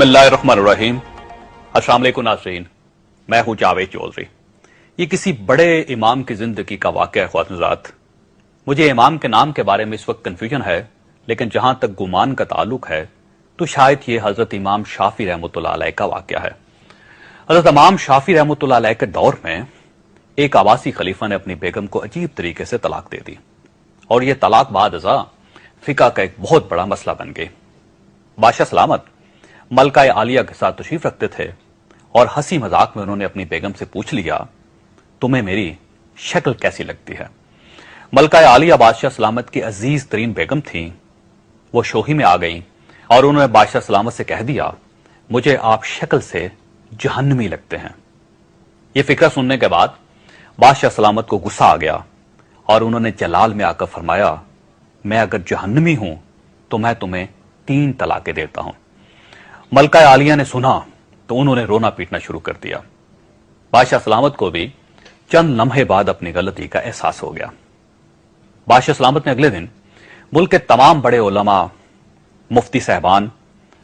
बिस्मिल्लाहिर्रहमानिर्रहीम। अस्सलाम वालेकुम नाज़रीन, मैं हूं जावेद चौधरी। ये किसी बड़े इमाम की जिंदगी का वाक़या है ख्वातीन-हज़रात। मुझे इमाम के नाम के बारे में इस वक्त कन्फ्यूजन है, लेकिन जहां तक गुमान का ताल्लुक है तो शायद ये हजरत इमाम शाफी रहमतुल्लाह अलैह का वाक़या है। हजरत इमाम शाफी रहमतुल्लाह अलैह के दौर में एक अब्बासी खलीफा ने अपनी बेगम को अजीब तरीके से तलाक दे दी और यह तलाक बाद अज़ा फिका का एक बहुत बड़ा मसला बन गई। बादशाह सलामत मलका आलिया के साथ तशरीफ रखते थे और हंसी मजाक में उन्होंने अपनी बेगम से पूछ लिया, तुम्हें मेरी शक्ल कैसी लगती है। मलका आलिया बादशाह सलामत की अजीज तरीन बेगम थी। वो शोही में आ गई और उन्होंने बादशाह सलामत से कह दिया, मुझे आप शक्ल से जहन्नमी लगते हैं। ये फिक्र सुनने के बाद बादशाह सलामत को गुस्सा आ गया और उन्होंने जलाल में आकर फरमाया, मैं अगर जहन्नमी हूं तो मैं तुम्हें 3 तलाकें देता हूं। मलका आलिया ने सुना तो उन्होंने रोना पीटना शुरू कर दिया। बादशाह सलामत को भी चंद लम्हे बाद अपनी गलती का एहसास हो गया। बादशाह सलामत ने अगले दिन मुल्क के तमाम बड़े उलमा, मुफ्ती साहबान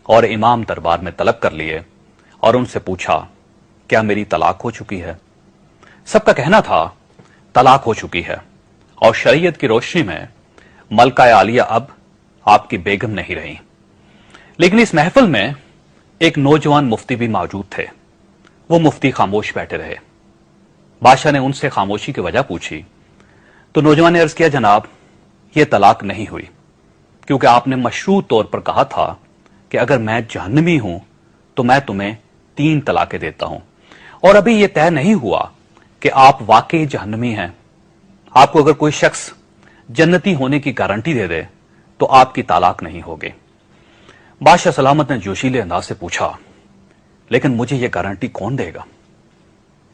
और इमाम दरबार में तलब कर लिए और उनसे पूछा, क्या मेरी तलाक हो चुकी है। सबका कहना था तलाक हो चुकी है और शरीयत की रोशनी में मलका आलिया अब आपकी बेगम नहीं रही। लेकिन इस महफिल में एक नौजवान मुफ्ती भी मौजूद थे। वो मुफ्ती खामोश बैठे रहे। बादशाह ने उनसे खामोशी की वजह पूछी तो नौजवान ने अर्ज किया, जनाब ये तलाक नहीं हुई क्योंकि आपने मशरूत तौर पर कहा था कि अगर मैं जहन्नमी हूं तो मैं तुम्हें 3 तलाकें देता हूं और अभी यह तय नहीं हुआ कि आप वाकई जहन्नमी हैं। आपको अगर कोई शख्स जन्नती होने की गारंटी दे दे तो आपकी तलाक नहीं होगी। बादशाह सलामत ने जोशीले अंदाज से पूछा, लेकिन मुझे यह गारंटी कौन देगा।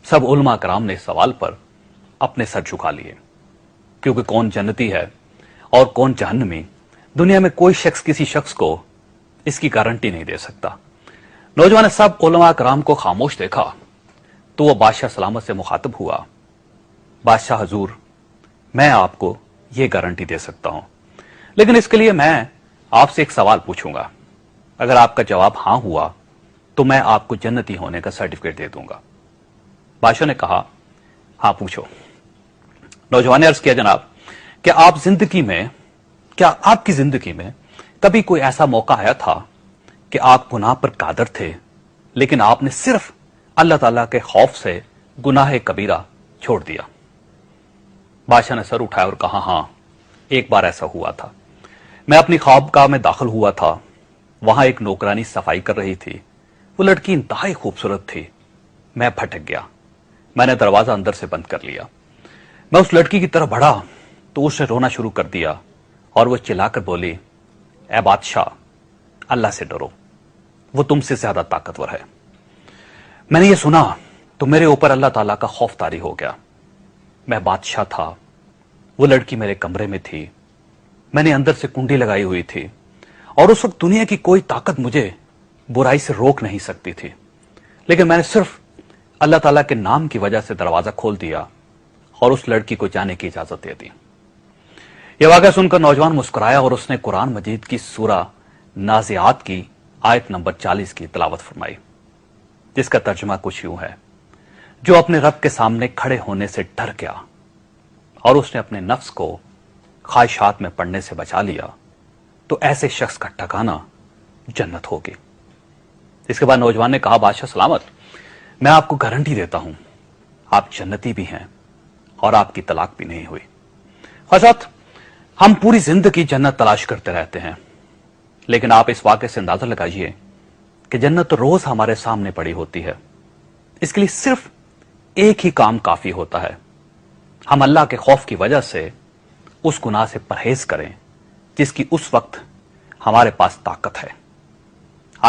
सब उलमा कराम ने इस सवाल पर अपने सर झुका लिए क्योंकि कौन जन्नती है और कौन जहन्नमी, दुनिया में कोई शख्स किसी शख्स को इसकी गारंटी नहीं दे सकता। नौजवान ने सब उलमा कराम को खामोश देखा तो वह बादशाह सलामत से मुखातब हुआ, बादशाह हजूर, मैं आपको यह गारंटी दे सकता हूं, लेकिन इसके लिए मैं आपसे एक सवाल पूछूंगा। अगर आपका जवाब हां हुआ तो मैं आपको जन्नती होने का सर्टिफिकेट दे दूंगा। बादशाह ने कहा, हां पूछो। नौजवान ने अर्ज किया, जनाब क्या आपकी जिंदगी में कभी कोई ऐसा मौका आया था कि आप गुनाह पर कादर थे लेकिन आपने सिर्फ अल्लाह ताला के खौफ से गुनाह कबीरा छोड़ दिया। बादशाह ने सर उठाया और कहा, हां एक बार ऐसा हुआ था। मैं अपनी ख्वाबगाह में दाखिल हुआ था। वहां एक नौकरानी सफाई कर रही थी। वो लड़की इंतहाई खूबसूरत थी। मैं भटक गया। मैंने दरवाजा अंदर से बंद कर लिया। मैं उस लड़की की तरफ बढ़ा तो उसने रोना शुरू कर दिया और वो चिल्लाकर बोली, ए बादशाह, अल्लाह से डरो, वो तुमसे ज्यादा ताकतवर है। मैंने ये सुना तो मेरे ऊपर अल्लाह ताला का खौफ तारी हो गया। मैं बादशाह था, वो लड़की मेरे कमरे में थी। मैंने अंदर से कुंडी लगाई हुई थी और उस वक्त दुनिया की कोई ताकत मुझे बुराई से रोक नहीं सकती थी, लेकिन मैंने सिर्फ अल्लाह ताला के नाम की वजह से दरवाजा खोल दिया और उस लड़की को जाने की इजाजत दे दी। यह वाक़या सुनकर नौजवान मुस्कुराया और उसने कुरान मजीद की सूरा नाज़ियात की आयत नंबर 40 की तिलावत फरमाई, जिसका तर्जुमा कुछ यूं है, जो अपने रब के सामने खड़े होने से डर गया और उसने अपने नफ्स को ख्वाहिशात में पड़ने से बचा लिया तो ऐसे शख्स का ठिकाना जन्नत होगी। इसके बाद नौजवान ने कहा, बादशाह सलामत, मैं आपको गारंटी देता हूं आप जन्नती भी हैं और आपकी तलाक भी नहीं हुई। हज़रत, हम पूरी जिंदगी जन्नत तलाश करते रहते हैं, लेकिन आप इस वाक़े से अंदाजा लगाइए कि जन्नत तो रोज हमारे सामने पड़ी होती है। इसके लिए सिर्फ एक ही काम काफी होता है, हम अल्लाह के खौफ की वजह से उस गुनाह से परहेज करें जिसकी उस वक्त हमारे पास ताकत है।